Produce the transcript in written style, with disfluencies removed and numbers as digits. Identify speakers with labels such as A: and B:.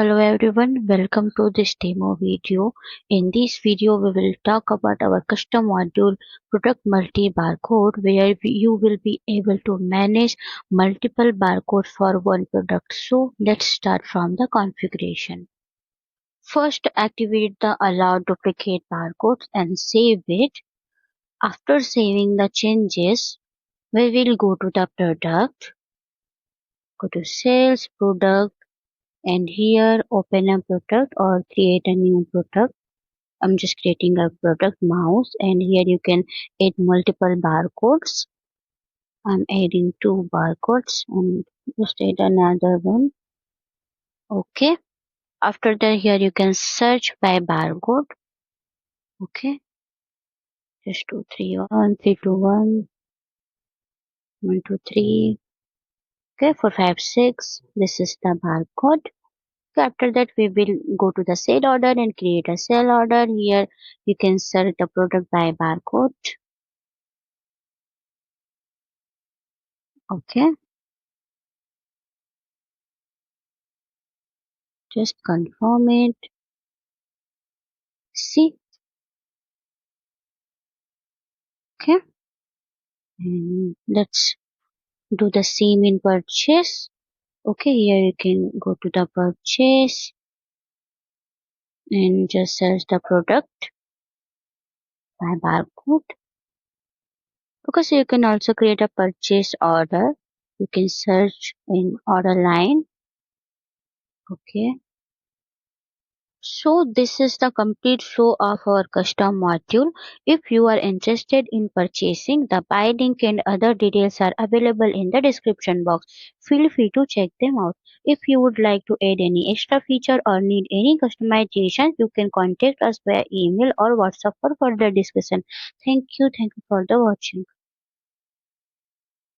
A: Hello everyone, welcome to this demo video. In this video, we will talk about our custom module product multi barcode where you will be able to manage multiple barcodes for one product. So let's start from the configuration. First, activate the allow duplicate barcodes and save it. After saving the changes, we will go to the product, go to sales, product, and here open a product or create a new product. I'm just creating a product mouse, and here you can add multiple barcodes. I'm adding two barcodes and just add another one. Okay. After that, here you can search by barcode. Okay. Just 231 321 123. Okay, 456. This is the barcode. So after that, we will go to the sale order and create a sale order. Here you can search the product by barcode. Okay, just confirm it. See, okay, and let's do the same in purchase. Okay, here you can go to the purchase and just search the product by barcode. Okay, so you can also create a purchase order. You can search in order line. Okay. So this is the complete flow of our custom module. If you are interested in purchasing, the buy link and other details are available in the description box. Feel free to check them out. If you would like to add any extra feature or need any customization, you can contact us via email or WhatsApp for further discussion. Thank you for the watching.